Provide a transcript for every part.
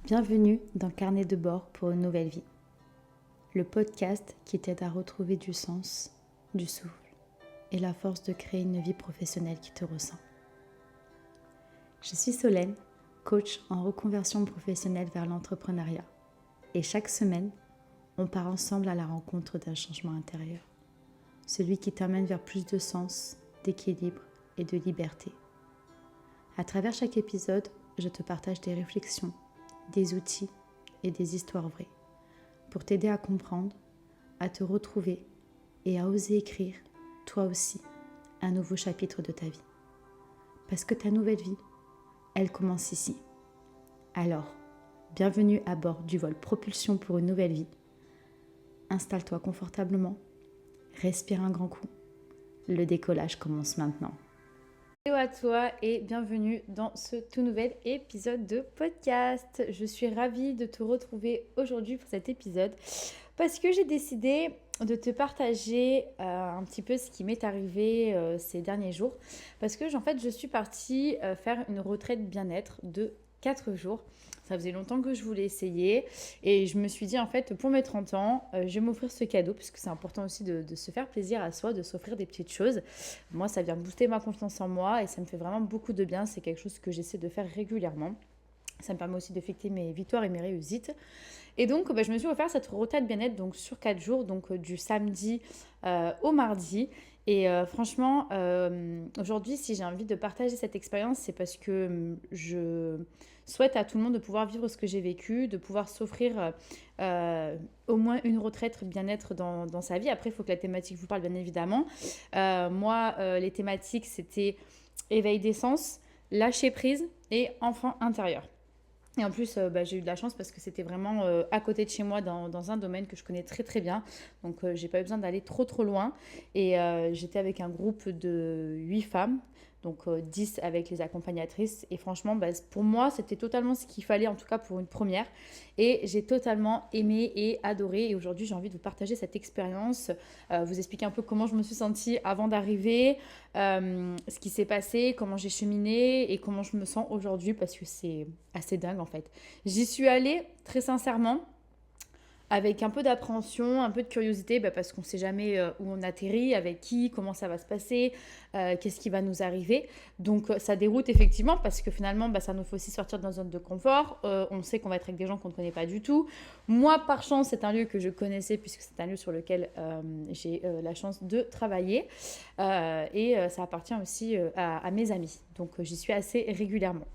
Bienvenue dans Carnet de bord pour une nouvelle vie, le podcast qui t'aide à retrouver du sens, du souffle et la force de créer une vie professionnelle qui te ressent. Je suis Solène, coach en reconversion professionnelle vers l'entrepreneuriat et chaque semaine, on part ensemble à la rencontre d'un changement intérieur, celui qui t'amène vers plus de sens, d'équilibre et de liberté. À travers chaque épisode, je te partage des réflexions, des outils et des histoires vraies pour t'aider à comprendre, à te retrouver et à oser écrire, toi aussi, un nouveau chapitre de ta vie. Parce que ta nouvelle vie, elle commence ici. Alors, bienvenue à bord du vol Propulsion pour une nouvelle vie. Installe-toi confortablement, respire un grand coup. Le décollage commence maintenant. Hello à toi et bienvenue dans ce tout nouvel épisode de podcast. Je suis ravie de te retrouver aujourd'hui pour cet épisode parce que j'ai décidé de te partager un petit peu ce qui m'est arrivé ces derniers jours. Parce que en fait, je suis partie faire une retraite bien-être de 4 jours. Ça faisait longtemps que je voulais essayer et je me suis dit en fait pour mes 30 ans, je vais m'offrir ce cadeau parce que c'est important aussi de se faire plaisir à soi, de s'offrir des petites choses. Moi, ça vient booster ma confiance en moi et ça me fait vraiment beaucoup de bien. C'est quelque chose que j'essaie de faire régulièrement. Ça me permet aussi de fêter mes victoires et mes réussites. Et donc, je me suis offert cette retraite bien-être donc, sur 4 jours, donc du samedi au mardi. Et franchement, aujourd'hui, si j'ai envie de partager cette expérience, c'est parce que je souhaite à tout le monde de pouvoir vivre ce que j'ai vécu, de pouvoir s'offrir au moins une retraite bien-être dans sa vie. Après, il faut que la thématique vous parle, bien évidemment. Moi, les thématiques, c'était éveil des sens, lâcher prise et enfant intérieur. Et en plus, j'ai eu de la chance parce que c'était vraiment à côté de chez moi dans un domaine que je connais très très bien. Donc, j'ai pas eu besoin d'aller trop loin. Et j'étais avec un groupe de 8 femmes, donc 10 avec les accompagnatrices. Et franchement, pour moi, c'était totalement ce qu'il fallait, en tout cas pour une première. Et j'ai totalement aimé et adoré. Et aujourd'hui, j'ai envie de vous partager cette expérience, vous expliquer un peu comment je me suis sentie avant d'arriver, ce qui s'est passé, comment j'ai cheminé et comment je me sens aujourd'hui parce que c'est assez dingue en fait. J'y suis allée très sincèrement avec un peu d'appréhension, un peu de curiosité parce qu'on ne sait jamais où on atterrit, avec qui, comment ça va se passer, qu'est-ce qui va nous arriver. Donc ça déroute effectivement parce que finalement ça nous fait aussi sortir de notre zone de confort. On sait qu'on va être avec des gens qu'on ne connaît pas du tout. Moi par chance c'est un lieu que je connaissais puisque c'est un lieu sur lequel j'ai la chance de travailler et ça appartient aussi à mes amis. Donc j'y suis assez régulièrement.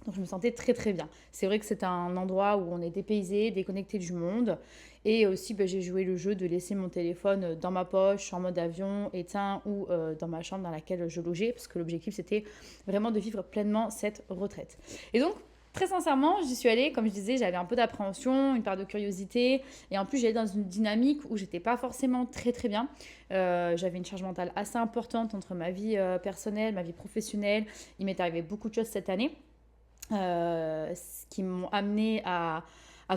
Donc je me sentais très très bien. C'est vrai que c'est un endroit où on est dépaysé, déconnecté du monde. Et aussi j'ai joué le jeu de laisser mon téléphone dans ma poche, en mode avion, éteint ou dans ma chambre dans laquelle je logeais. Parce que l'objectif c'était vraiment de vivre pleinement cette retraite. Et donc très sincèrement, j'y suis allée, comme je disais, j'avais un peu d'appréhension, une part de curiosité. Et en plus j'allais dans une dynamique où j'étais pas forcément très très bien. J'avais une charge mentale assez importante entre ma vie personnelle, ma vie professionnelle. Il m'est arrivé beaucoup de choses cette année. Ce qui m'ont amené à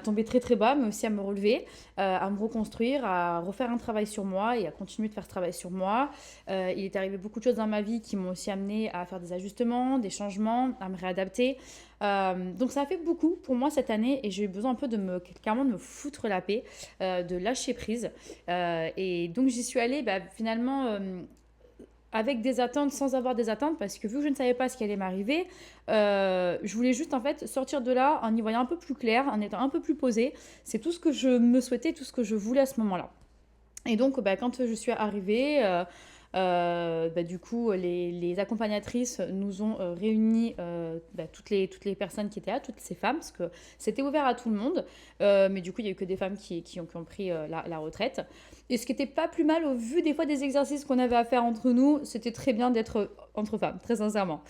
tomber très très bas, mais aussi à me relever, à me reconstruire, à refaire un travail sur moi et à continuer de faire ce travail sur moi. Il est arrivé beaucoup de choses dans ma vie qui m'ont aussi amené à faire des ajustements, des changements, à me réadapter. Donc ça a fait beaucoup pour moi cette année et j'ai eu besoin un peu clairement de me foutre la paix, de lâcher prise. Et donc j'y suis allée finalement avec des attentes sans avoir des attentes parce que vu que je ne savais pas ce qui allait m'arriver, je voulais juste en fait sortir de là en y voyant un peu plus clair, en étant un peu plus posée. C'est tout ce que je me souhaitais, tout ce que je voulais à ce moment-là. Et donc quand je suis arrivée, du coup les accompagnatrices nous ont réunis toutes les personnes qui étaient là, toutes ces femmes, parce que c'était ouvert à tout le monde, mais du coup il n'y a eu que des femmes qui ont pris la retraite. Et ce qui n'était pas plus mal au vu des fois des exercices qu'on avait à faire entre nous, c'était très bien d'être entre femmes, très sincèrement.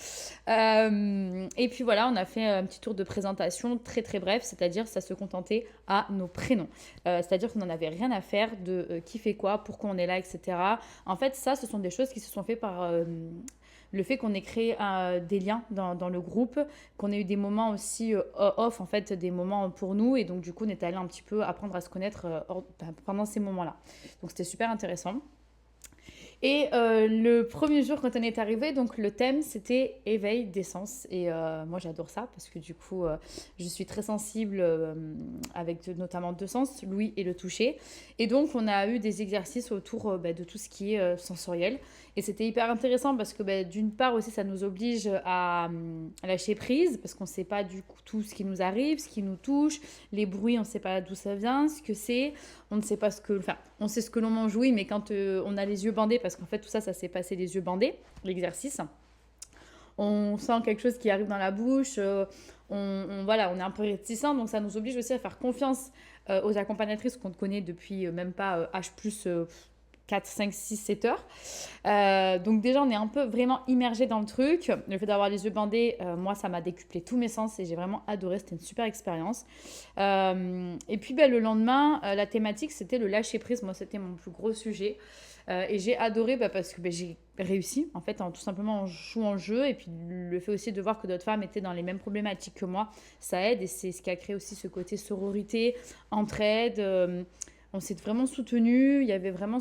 Et puis voilà, on a fait un petit tour de présentation très très bref, c'est-à-dire ça se contentait à nos prénoms. C'est-à-dire qu'on n'en avait rien à faire de qui fait quoi, pourquoi on est là, etc. En fait, ça, ce sont des choses qui se sont faites par le fait qu'on ait créé des liens dans le groupe, qu'on ait eu des moments aussi off, en fait, des moments pour nous. Et donc, du coup, on est allé un petit peu apprendre à se connaître pendant ces moments-là. Donc, c'était super intéressant. Et le premier jour quand on est arrivé, donc le thème c'était éveil des sens. Et moi j'adore ça parce que du coup je suis très sensible avec notamment deux sens, l'ouïe et le toucher. Et donc on a eu des exercices autour de tout ce qui est sensoriel. Et c'était hyper intéressant parce que d'une part aussi ça nous oblige à lâcher prise parce qu'on ne sait pas du coup tout ce qui nous arrive, ce qui nous touche, les bruits on ne sait pas d'où ça vient, ce que c'est, on ne sait pas ce que... Enfin, on sait ce que l'on mange, oui, mais quand on a les yeux bandés, parce qu'en fait tout ça, ça s'est passé les yeux bandés, l'exercice, on sent quelque chose qui arrive dans la bouche, voilà, on est un peu réticent, donc ça nous oblige aussi à faire confiance aux accompagnatrices qu'on connaît depuis même pas H plus 4, 5, 6, 7 heures. Donc déjà, on est un peu vraiment immergé dans le truc. Le fait d'avoir les yeux bandés, moi, ça m'a décuplé tous mes sens et j'ai vraiment adoré. C'était une super expérience. Et puis, le lendemain, la thématique, c'était le lâcher-prise. Moi, c'était mon plus gros sujet. Et j'ai adoré parce que j'ai réussi, en fait, tout simplement en jouant le jeu. Et puis, le fait aussi de voir que d'autres femmes étaient dans les mêmes problématiques que moi, ça aide. Et c'est ce qui a créé aussi ce côté sororité, entraide. On s'est vraiment soutenus, il y avait vraiment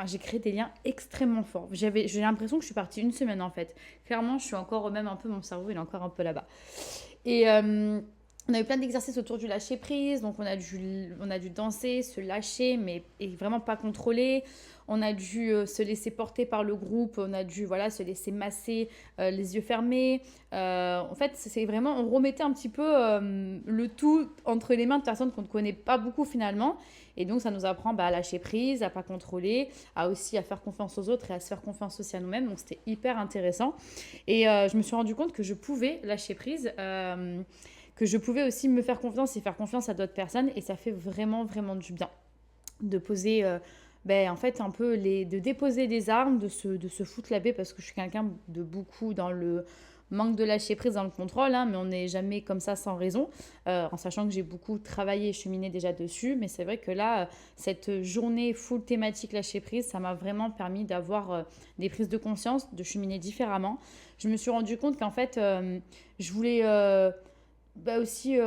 j'ai créé des liens extrêmement forts. J'ai l'impression que je suis partie une semaine en fait. Clairement, je suis encore même un peu, mon cerveau il est encore un peu là-bas. Et on a eu plein d'exercices autour du lâcher prise, donc on a dû danser, se lâcher, mais et vraiment pas contrôler. On a dû se laisser porter par le groupe, on a dû se laisser masser les yeux fermés. En fait, c'est vraiment, on remettait un petit peu le tout entre les mains de personnes qu'on ne connaît pas beaucoup finalement. Et donc, ça nous apprend à lâcher prise, à pas contrôler, à aussi à faire confiance aux autres et à se faire confiance aussi à nous-mêmes. Donc, c'était hyper intéressant. Et je me suis rendu compte que je pouvais lâcher prise, que je pouvais aussi me faire confiance et faire confiance à d'autres personnes. Et ça fait vraiment, vraiment du bien de poser... en fait, un peu de déposer des armes, de se foutre la paix parce que je suis quelqu'un de beaucoup dans le manque de lâcher prise dans le contrôle, hein, mais on n'est jamais comme ça sans raison, en sachant que j'ai beaucoup travaillé et cheminé déjà dessus. Mais c'est vrai que là, cette journée full thématique lâcher prise, ça m'a vraiment permis d'avoir des prises de conscience, de cheminer différemment. Je me suis rendu compte qu'en fait, je voulais aussi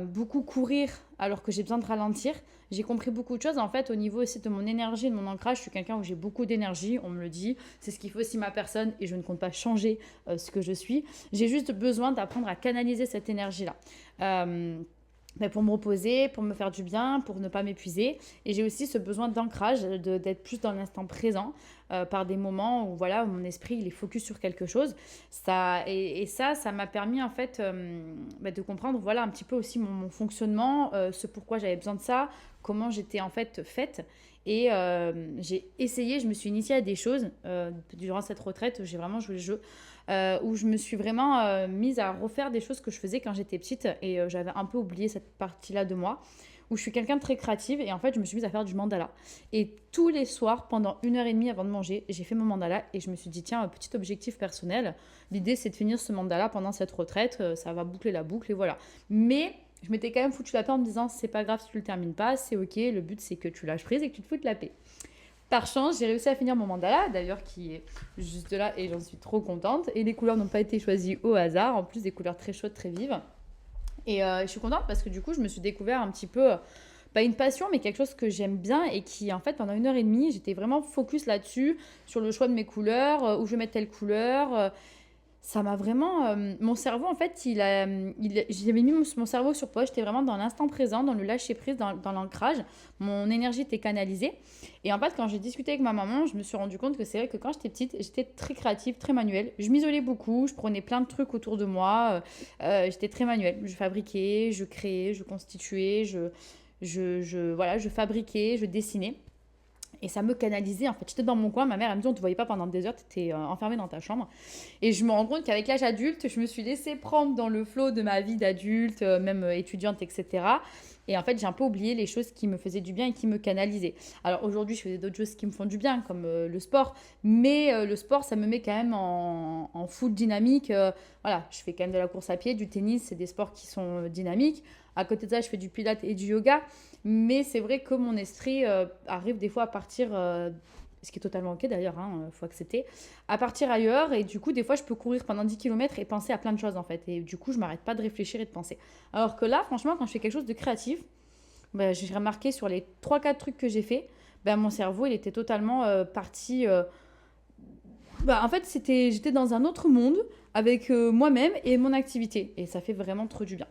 beaucoup courir alors que j'ai besoin de ralentir. J'ai compris beaucoup de choses en fait au niveau aussi de mon énergie, de mon ancrage. Je suis quelqu'un où j'ai beaucoup d'énergie, on me le dit. C'est ce qu'il faut aussi ma personne et je ne compte pas changer ce que je suis. J'ai juste besoin d'apprendre à canaliser cette énergie-là. Pour me reposer, pour me faire du bien, pour ne pas m'épuiser. Et j'ai aussi ce besoin d'ancrage, d'être plus dans l'instant présent, par des moments où mon esprit il est focus sur quelque chose. Ça m'a permis en fait de comprendre un petit peu aussi mon fonctionnement, ce pourquoi j'avais besoin de ça, comment j'étais en fait faite. Et j'ai essayé, je me suis initiée à des choses durant cette retraite, j'ai vraiment joué le jeu. Où je me suis vraiment mise à refaire des choses que je faisais quand j'étais petite et j'avais un peu oublié cette partie-là de moi, où je suis quelqu'un de très créative et en fait je me suis mise à faire du mandala. Et tous les soirs, pendant 1 heure et demie avant de manger, j'ai fait mon mandala et je me suis dit tiens, un petit objectif personnel, l'idée c'est de finir ce mandala pendant cette retraite, ça va boucler la boucle et voilà. Mais je m'étais quand même foutu la paix en me disant c'est pas grave si tu le termines pas, c'est ok, le but c'est que tu lâches prise et que tu te foutes la paix. Par chance, j'ai réussi à finir mon mandala, d'ailleurs, qui est juste là et j'en suis trop contente. Et les couleurs n'ont pas été choisies au hasard, en plus des couleurs très chaudes, très vives. Et je suis contente parce que du coup, je me suis découvert un petit peu, pas une passion, mais quelque chose que j'aime bien et qui, en fait, pendant 1 heure et demie, j'étais vraiment focus là-dessus, sur le choix de mes couleurs, où je vais mettre telle couleur. Ça m'a vraiment... mon cerveau, en fait, j'avais mis mon cerveau sur pause. J'étais vraiment dans l'instant présent, dans le lâcher-prise, dans l'ancrage. Mon énergie était canalisée. Et en fait, quand j'ai discuté avec ma maman, je me suis rendu compte que c'est vrai que quand j'étais petite, j'étais très créative, très manuelle. Je m'isolais beaucoup, je prenais plein de trucs autour de moi. J'étais très manuelle. Je fabriquais, je créais, je constituais, je fabriquais, je dessinais. Et ça me canalisait, en fait. J'étais dans mon coin, ma mère, elle me dit, on ne te voyait pas pendant des heures, tu étais enfermée dans ta chambre. Et je me rends compte qu'avec l'âge adulte, je me suis laissée prendre dans le flot de ma vie d'adulte, même étudiante, etc. Et en fait, j'ai un peu oublié les choses qui me faisaient du bien et qui me canalisaient. Alors aujourd'hui, je fais d'autres choses qui me font du bien, comme le sport. Mais le sport, ça me met quand même en full dynamique. Je fais quand même de la course à pied, du tennis, c'est des sports qui sont dynamiques. À côté de ça, je fais du pilates et du yoga. Mais c'est vrai que mon esprit arrive des fois à partir, ce qui est totalement ok d'ailleurs, faut accepter, à partir ailleurs. Et du coup, des fois, je peux courir pendant 10 km et penser à plein de choses en fait. Et du coup, je m'arrête pas de réfléchir et de penser. Alors que là, franchement, quand je fais quelque chose de créatif, j'ai remarqué sur les 3-4 trucs que j'ai fait, mon cerveau, il était totalement parti En fait, j'étais dans un autre monde avec moi-même et mon activité. Et ça fait vraiment trop du bien.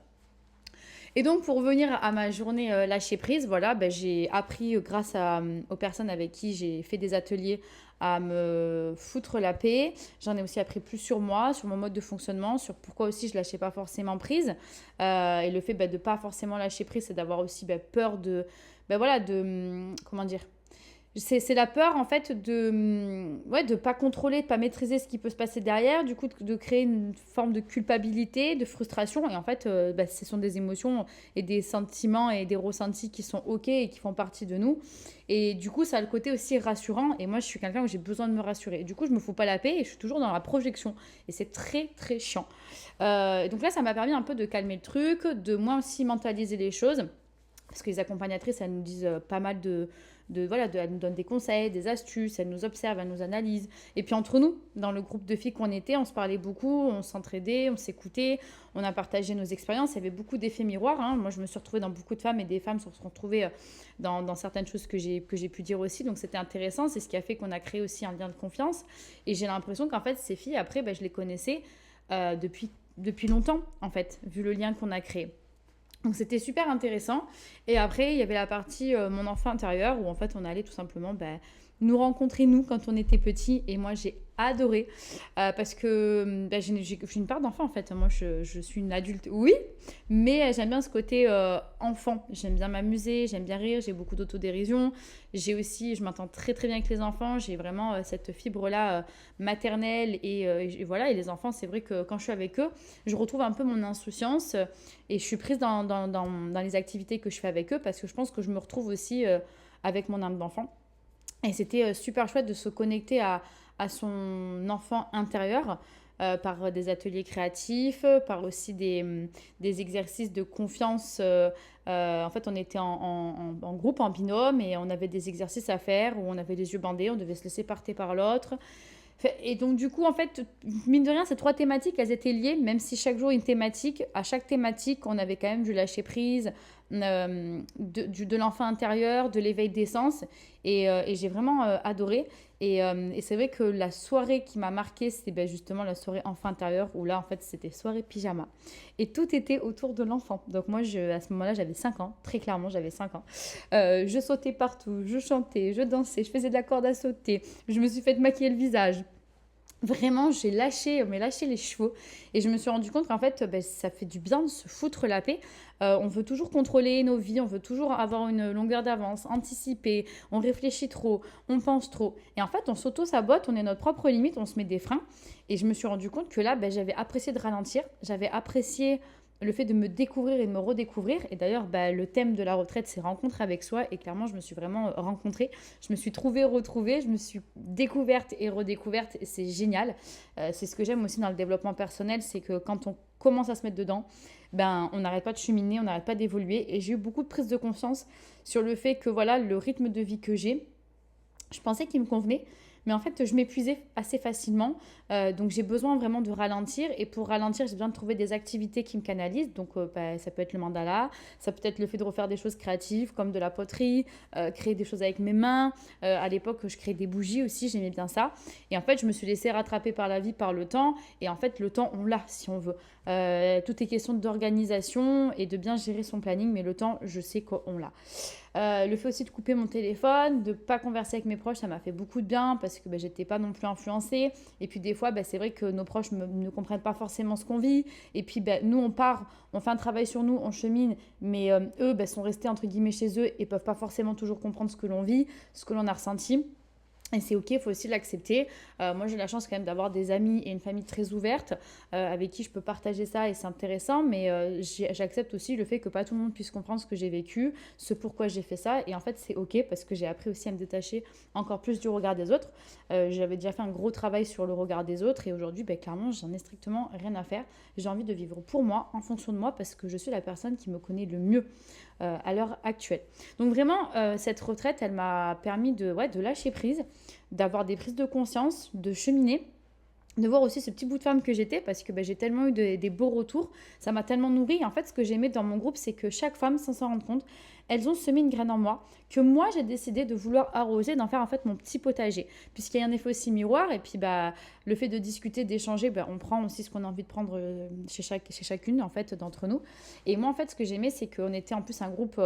Et donc, pour revenir à ma journée lâcher prise, voilà, j'ai appris grâce aux personnes avec qui j'ai fait des ateliers à me foutre la paix. J'en ai aussi appris plus sur moi, sur mon mode de fonctionnement, sur pourquoi aussi je lâchais pas forcément prise. Et le fait de pas forcément lâcher prise, c'est d'avoir aussi peur de, voilà, comment dire, c'est la peur en fait de pas contrôler, de pas maîtriser ce qui peut se passer derrière, du coup de créer une forme de culpabilité, de frustration. Et en fait, ce sont des émotions et des sentiments et des ressentis qui sont ok et qui font partie de nous. Et du coup, ça a le côté aussi rassurant. Et moi, je suis quelqu'un où j'ai besoin de me rassurer. Et du coup, je me fous pas la paix et je suis toujours dans la projection. Et c'est très très chiant. Donc là, ça m'a permis un peu de calmer le truc, de moins aussi mentaliser les choses. Parce que les accompagnatrices, elles nous disent pas mal elles nous donnent des conseils, des astuces, elles nous observent, elles nous analysent. Et puis entre nous, dans le groupe de filles qu'on était, on se parlait beaucoup, on s'entraidait, on s'écoutait, on a partagé nos expériences. Il y avait beaucoup d'effets miroirs. Moi, je me suis retrouvée dans beaucoup de femmes et des femmes se sont retrouvées dans certaines choses que j'ai pu dire aussi. Donc c'était intéressant. C'est ce qui a fait qu'on a créé aussi un lien de confiance. Et j'ai l'impression qu'en fait, ces filles, après, je les connaissais depuis longtemps, en fait, vu le lien qu'on a créé. Donc c'était super intéressant. Et après, il y avait la partie mon enfant intérieur où en fait on allait tout simplement nous rencontrer nous quand on était petits. Et moi j'ai adoré parce que j'ai une part d'enfant en fait. Moi je suis une adulte, oui, mais j'aime bien ce côté enfant. J'aime bien m'amuser, j'aime bien rire, j'ai beaucoup d'autodérision. Je m'entends très très bien avec les enfants. J'ai vraiment cette fibre-là maternelle et voilà. Et les enfants, c'est vrai que quand je suis avec eux, je retrouve un peu mon insouciance et je suis prise dans les activités que je fais avec eux parce que je pense que je me retrouve aussi avec mon âme d'enfant. Et c'était super chouette de se connecter à son enfant intérieur par des ateliers créatifs, par aussi des exercices de confiance. En fait, on était en groupe, en binôme, et on avait des exercices à faire où on avait les yeux bandés, on devait se laisser porter par l'autre. Et donc, du coup, en fait, mine de rien, ces 3 thématiques, elles étaient liées, même si chaque jour une thématique. À chaque thématique, on avait quand même du lâcher prise, de l'enfant intérieur, de l'éveil des sens. Et j'ai vraiment adoré. Et c'est vrai que la soirée qui m'a marquée, c'était justement la soirée enfant intérieur, où là, en fait, c'était soirée pyjama. Et tout était autour de l'enfant. Donc moi, à ce moment-là, j'avais 5 ans. Très clairement, j'avais 5 ans. Je sautais partout, je chantais, je dansais, je faisais de la corde à sauter. Je me suis fait maquiller le visage. Vraiment, j'ai lâché les chevaux et je me suis rendu compte qu'en fait, ça fait du bien de se foutre la paix. On veut toujours contrôler nos vies, on veut toujours avoir une longueur d'avance, anticiper, on réfléchit trop, on pense trop. Et en fait, on s'auto-sabote, on est notre propre limite, on se met des freins. Et je me suis rendu compte que là, j'avais apprécié de ralentir, j'avais apprécié le fait de me découvrir et de me redécouvrir. Et d'ailleurs, le thème de la retraite, c'est rencontre avec soi. Et clairement, je me suis vraiment rencontrée. Je me suis trouvée, retrouvée. Je me suis découverte et redécouverte. Et c'est génial. C'est ce que j'aime aussi dans le développement personnel. C'est que quand on commence à se mettre dedans, on n'arrête pas de cheminer, on n'arrête pas d'évoluer. Et j'ai eu beaucoup de prise de conscience sur le fait que voilà, le rythme de vie que j'ai, je pensais qu'il me convenait. Mais en fait, je m'épuisais assez facilement. Donc, j'ai besoin vraiment de ralentir. Et pour ralentir, j'ai besoin de trouver des activités qui me canalisent. Donc, ça peut être le mandala. Ça peut être le fait de refaire des choses créatives comme de la poterie, créer des choses avec mes mains. À l'époque, je créais des bougies aussi. J'aimais bien ça. Et en fait, je me suis laissée rattraper par la vie, par le temps. Et en fait, le temps, on l'a si on veut. Tout est question d'organisation et de bien gérer son planning. Mais le temps, je sais qu'on l'a. Le fait aussi de couper mon téléphone, de ne pas converser avec mes proches, ça m'a fait beaucoup de bien parce que j'étais pas non plus influencée. Et puis des fois, c'est vrai que nos proches ne comprennent pas forcément ce qu'on vit. Et puis nous, on part, on fait un travail sur nous, on chemine, mais eux sont restés entre guillemets chez eux et peuvent pas forcément toujours comprendre ce que l'on vit, ce que l'on a ressenti. Et c'est ok, il faut aussi l'accepter. Moi, j'ai la chance quand même d'avoir des amis et une famille très ouverte avec qui je peux partager ça et c'est intéressant. Mais j'accepte aussi le fait que pas tout le monde puisse comprendre ce que j'ai vécu, ce pourquoi j'ai fait ça. Et en fait, c'est ok parce que j'ai appris aussi à me détacher encore plus du regard des autres. J'avais déjà fait un gros travail sur le regard des autres et aujourd'hui, clairement, j'en ai strictement rien à faire. J'ai envie de vivre pour moi, en fonction de moi, parce que je suis la personne qui me connaît le mieux à l'heure actuelle. Donc vraiment, cette retraite, elle m'a permis de lâcher prise, d'avoir des prises de conscience, de cheminer, de voir aussi ce petit bout de femme que j'étais, parce que j'ai tellement eu des beaux retours, ça m'a tellement nourrie. En fait, ce que j'aimais dans mon groupe, c'est que chaque femme, sans s'en rendre compte, elles ont semé une graine en moi, que moi, j'ai décidé de vouloir arroser, d'en faire en fait mon petit potager, puisqu'il y a un effet aussi miroir, et puis le fait de discuter, d'échanger, on prend aussi ce qu'on a envie de prendre chez chacune en fait d'entre nous. Et moi, en fait, ce que j'aimais, c'est qu'on était en plus un groupe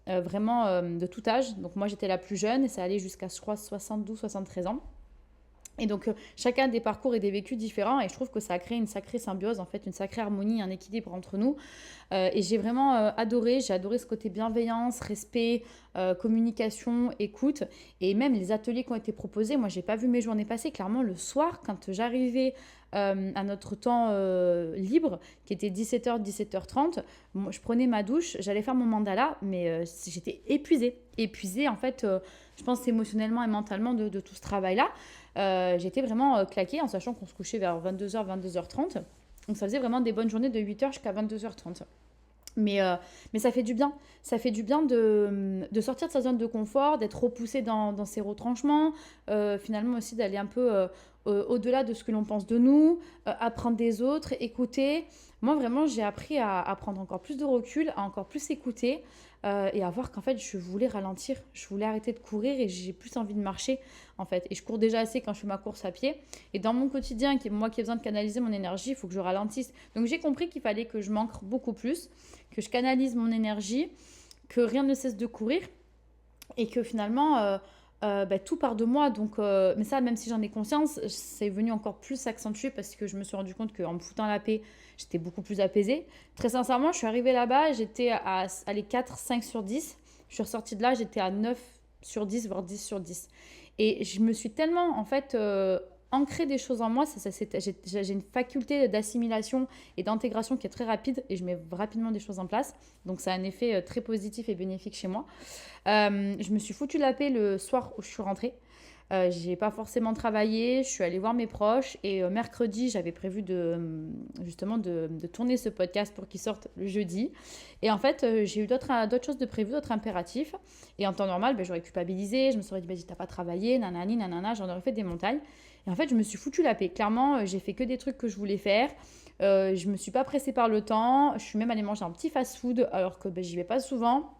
vraiment de tout âge. Donc moi, j'étais la plus jeune, et ça allait jusqu'à, je crois, 72, 73 ans. Et donc, chacun a des parcours et des vécus différents, et je trouve que ça a créé une sacrée symbiose, en fait, une sacrée harmonie, un équilibre entre nous. Et j'ai vraiment adoré, j'ai adoré ce côté bienveillance, respect, communication, écoute, et même les ateliers qui ont été proposés. Moi, j'ai pas vu mes journées passer. Clairement, le soir, quand j'arrivais à notre temps libre, qui était 17h, 17h30, moi, je prenais ma douche, j'allais faire mon mandala, mais j'étais épuisée. Épuisée, en fait, je pense émotionnellement et mentalement de tout ce travail-là. J'étais vraiment claquée, en sachant qu'on se couchait vers 22h, 22h30. Donc ça faisait vraiment des bonnes journées de 8h jusqu'à 22h30. Mais ça fait du bien. Ça fait du bien de sortir de sa zone de confort, d'être repoussé dans ses retranchements, finalement aussi d'aller un peu au-delà de ce que l'on pense de nous, apprendre des autres, écouter. Moi, vraiment, j'ai appris à prendre encore plus de recul, à encore plus écouter et à voir qu'en fait, je voulais ralentir. Je voulais arrêter de courir et j'ai plus envie de marcher, en fait. Et je cours déjà assez quand je fais ma course à pied. Et dans mon quotidien, moi qui ai besoin de canaliser mon énergie, il faut que je ralentisse. Donc, j'ai compris qu'il fallait que je m'ancre beaucoup plus, que je canalise mon énergie, que rien ne cesse de courir et que finalement tout part de moi. Donc, mais ça, même si j'en ai conscience, c'est venu encore plus s'accentuer parce que je me suis rendu compte qu'en me foutant la paix, j'étais beaucoup plus apaisée. Très sincèrement, je suis arrivée là-bas, j'étais à les 4, 5 sur 10. Je suis ressortie de là, j'étais à 9 sur 10, voire 10 sur 10. Et je me suis tellement, en fait, ancrer des choses en moi, j'ai une faculté d'assimilation et d'intégration qui est très rapide et je mets rapidement des choses en place. Donc ça a un effet très positif et bénéfique chez moi. Je me suis foutu la paix le soir où je suis rentrée. J'ai pas forcément travaillé, je suis allée voir mes proches et mercredi j'avais prévu justement de tourner ce podcast pour qu'il sorte le jeudi. Et en fait j'ai eu d'autres choses de prévues, d'autres impératifs. Et en temps normal j'aurais culpabilisé, je me serais dit t'as pas travaillé, nanani nanana, j'en aurais fait des montagnes. Et en fait je me suis foutu la paix. Clairement j'ai fait que des trucs que je voulais faire. Je me suis pas pressée par le temps, je suis même allée manger un petit fast-food alors que j'y vais pas souvent.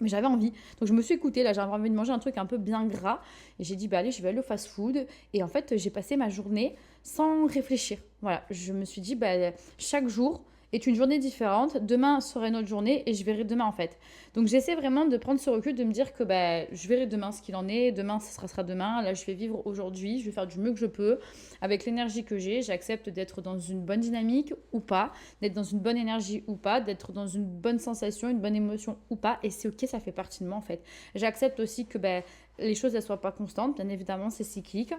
Mais j'avais envie. Donc je me suis écoutée, là j'avais envie de manger un truc un peu bien gras. Et j'ai dit, allez, je vais aller au fast-food. Et en fait, j'ai passé ma journée sans réfléchir. Voilà, je me suis dit, chaque jour est une journée différente. Demain sera une autre journée et je verrai demain en fait. Donc j'essaie vraiment de prendre ce recul, de me dire que je verrai demain ce qu'il en est. Demain, ça sera demain. Là, je vais vivre aujourd'hui. Je vais faire du mieux que je peux. Avec l'énergie que j'ai, j'accepte d'être dans une bonne dynamique ou pas, d'être dans une bonne énergie ou pas, d'être dans une bonne sensation, une bonne émotion ou pas. Et c'est ok, ça fait partie de moi en fait. J'accepte aussi que les choses ne soient pas constantes. Bien évidemment, c'est cyclique.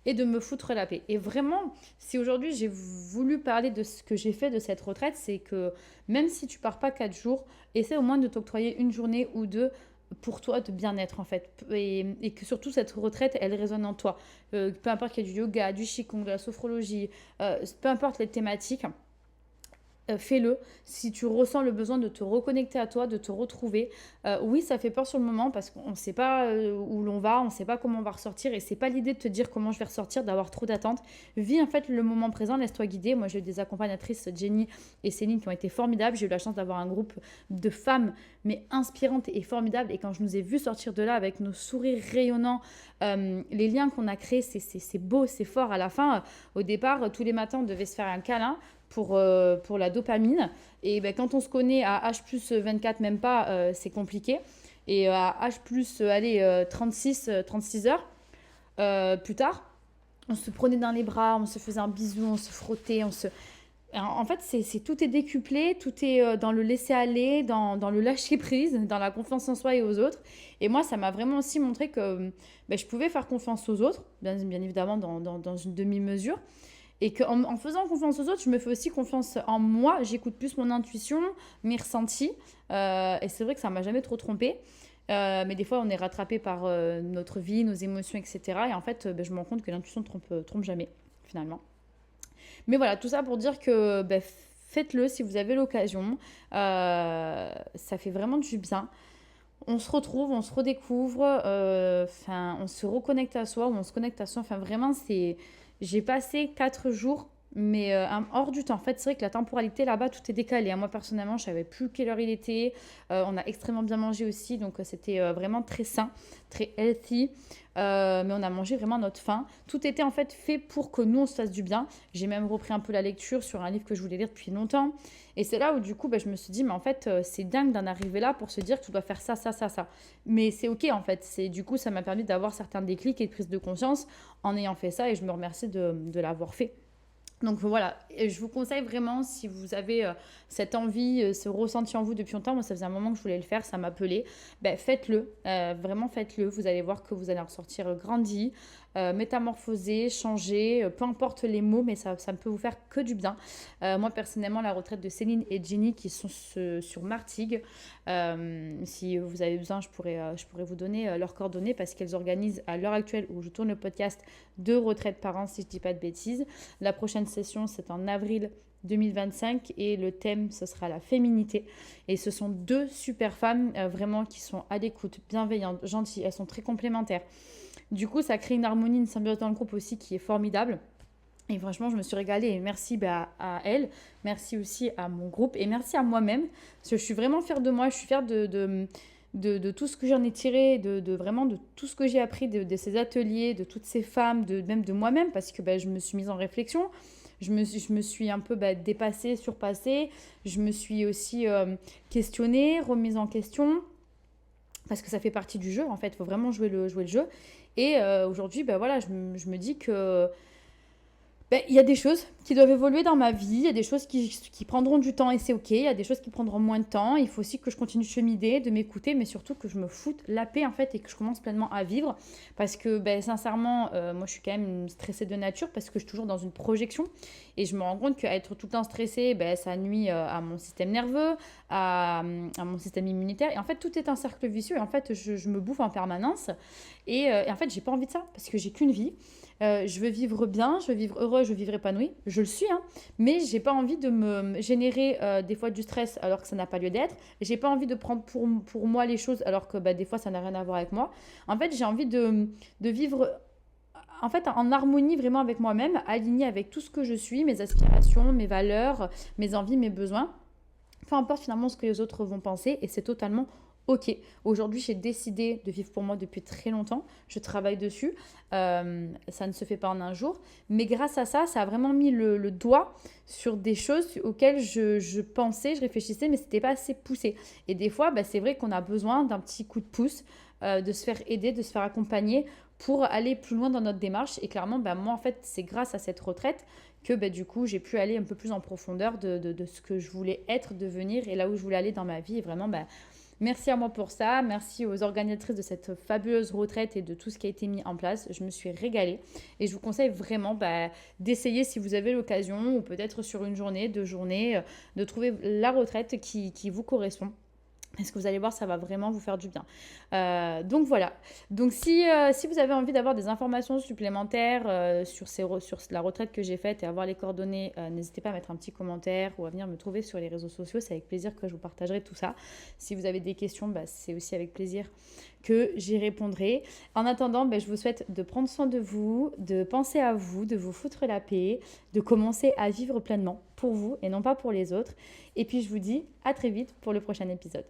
Et de me foutre la paix. Et vraiment, si aujourd'hui j'ai voulu parler de ce que j'ai fait de cette retraite, c'est que même si tu pars pas 4 jours, essaie au moins de t'octroyer une journée ou deux pour toi de bien-être en fait. Et que surtout cette retraite, elle résonne en toi. Peu importe qu'il y ait du yoga, du qigong, de la sophrologie, peu importe les thématiques. Fais-le si tu ressens le besoin de te reconnecter à toi, de te retrouver. Oui, ça fait peur sur le moment parce qu'on ne sait pas où l'on va, on ne sait pas comment on va ressortir et c'est pas l'idée de te dire comment je vais ressortir, d'avoir trop d'attentes. Vis en fait le moment présent, laisse-toi guider. Moi, j'ai eu des accompagnatrices, Jenny et Céline, qui ont été formidables. J'ai eu la chance d'avoir un groupe de femmes, mais inspirantes et formidables. Et quand je nous ai vues sortir de là avec nos sourires rayonnants, les liens qu'on a créés, c'est beau, c'est fort. À la fin, au départ, tous les matins, on devait se faire un câlin pour la dopamine. Et quand on se connaît à H plus 24, même pas, c'est compliqué. Et à H plus 36 heures plus tard, on se prenait dans les bras, on se faisait un bisou, on se frottait, En fait, tout est décuplé, tout est dans le laisser-aller, dans le lâcher-prise, dans la confiance en soi et aux autres. Et moi, ça m'a vraiment aussi montré que je pouvais faire confiance aux autres, bien évidemment dans une demi-mesure. Et qu'en faisant confiance aux autres, je me fais aussi confiance en moi. J'écoute plus mon intuition, mes ressentis. Et c'est vrai que ça ne m'a jamais trop trompée. Mais des fois, on est rattrapé par notre vie, nos émotions, etc. Et en fait, je me rends compte que l'intuition ne trompe jamais, finalement. Mais voilà, tout ça pour dire que faites-le si vous avez l'occasion. Ça fait vraiment du bien. On se retrouve, on se redécouvre, on se reconnecte à soi ou on se connecte à soi. Enfin, vraiment, j'ai passé 4 jours, mais hors du temps. En fait, c'est vrai que la temporalité là-bas, tout est décalé, hein. Moi, personnellement, je savais plus quelle heure il était. On a extrêmement bien mangé aussi, donc c'était vraiment très sain, très healthy. Mais on a mangé vraiment à notre faim. Tout était en fait fait pour que nous, on se fasse du bien. J'ai même repris un peu la lecture sur un livre que je voulais lire depuis longtemps. Et c'est là où du coup, je me suis dit, mais en fait, c'est dingue d'en arriver là pour se dire que tu dois faire ça, ça, ça, ça. Mais c'est OK en fait. Du coup, ça m'a permis d'avoir certains déclics et de prise de conscience en ayant fait ça. Et je me remercie de l'avoir fait. Donc voilà, et je vous conseille vraiment, si vous avez cette envie, ce ressenti en vous depuis longtemps, moi ça faisait un moment que je voulais le faire, ça m'appelait, faites-le, vraiment faites-le, vous allez voir que vous allez en ressortir grandi, métamorphosé, changé, peu importe les mots, mais ça ne peut vous faire que du bien. Moi personnellement, la retraite de Céline et Jenny qui sont sur Martigues, si vous avez besoin, je pourrais vous donner leurs coordonnées parce qu'elles organisent à l'heure actuelle où je tourne le podcast 2 retraites par an si je ne dis pas de bêtises. La prochaine session, c'est en avril 2025 et le thème, ce sera la féminité. Et ce sont 2 super femmes vraiment qui sont à l'écoute, bienveillantes, gentilles. Elles sont très complémentaires. Du coup, ça crée une harmonie, une symbiose dans le groupe aussi qui est formidable. Et franchement, je me suis régalée. Et merci à elle, merci aussi à mon groupe et merci à moi-même. Parce que je suis vraiment fière de moi, je suis fière de tout ce que j'en ai tiré, vraiment de tout ce que j'ai appris de ces ateliers, de toutes ces femmes, même de moi-même, parce que je me suis mise en réflexion. Je me suis un peu dépassée, surpassée. Je me suis aussi questionnée, remise en question. Parce que ça fait partie du jeu, en fait. Il faut vraiment jouer le jeu. Et aujourd'hui, voilà, je me dis que il y a des choses qui doivent évoluer dans ma vie, il y a des choses qui prendront du temps et c'est OK, il y a des choses qui prendront moins de temps, il faut aussi que je continue de cheminer, de m'écouter, mais surtout que je me foute la paix en fait et que je commence pleinement à vivre parce que sincèrement, moi je suis quand même stressée de nature parce que je suis toujours dans une projection et je me rends compte qu'être tout le temps stressée, ça nuit à mon système nerveux, à mon système immunitaire et en fait tout est un cercle vicieux et en fait je me bouffe en permanence et en fait j'ai pas envie de ça parce que j'ai qu'une vie. Je veux vivre bien, je veux vivre heureux, je veux vivre épanoui. Je le suis, hein, mais j'ai pas envie de me générer des fois du stress alors que ça n'a pas lieu d'être. J'ai pas envie de prendre pour moi les choses alors que des fois ça n'a rien à voir avec moi. En fait, j'ai envie de vivre en fait en harmonie vraiment avec moi-même, alignée avec tout ce que je suis, mes aspirations, mes valeurs, mes envies, mes besoins. Peu importe finalement ce que les autres vont penser et c'est totalement OK. Aujourd'hui, j'ai décidé de vivre pour moi depuis très longtemps. Je travaille dessus. Ça ne se fait pas en un jour. Mais grâce à ça, ça a vraiment mis le doigt sur des choses auxquelles je pensais, je réfléchissais, mais ce n'était pas assez poussé. Et des fois, c'est vrai qu'on a besoin d'un petit coup de pouce, de se faire aider, de se faire accompagner pour aller plus loin dans notre démarche. Et clairement, moi, en fait, c'est grâce à cette retraite que du coup, j'ai pu aller un peu plus en profondeur de ce que je voulais être, devenir et là où je voulais aller dans ma vie. Et vraiment, merci à moi pour ça. Merci aux organisatrices de cette fabuleuse retraite et de tout ce qui a été mis en place. Je me suis régalée et je vous conseille vraiment d'essayer si vous avez l'occasion ou peut-être sur une journée, 2 journées, de trouver la retraite qui vous correspond. Est-ce que vous allez voir, ça va vraiment vous faire du bien. Donc voilà. Donc si vous avez envie d'avoir des informations supplémentaires sur la retraite que j'ai faite et avoir les coordonnées, n'hésitez pas à mettre un petit commentaire ou à venir me trouver sur les réseaux sociaux. C'est avec plaisir que je vous partagerai tout ça. Si vous avez des questions, c'est aussi avec plaisir que j'y répondrai. En attendant, je vous souhaite de prendre soin de vous, de penser à vous, de vous foutre la paix, de commencer à vivre pleinement pour vous et non pas pour les autres. Et puis je vous dis à très vite pour le prochain épisode.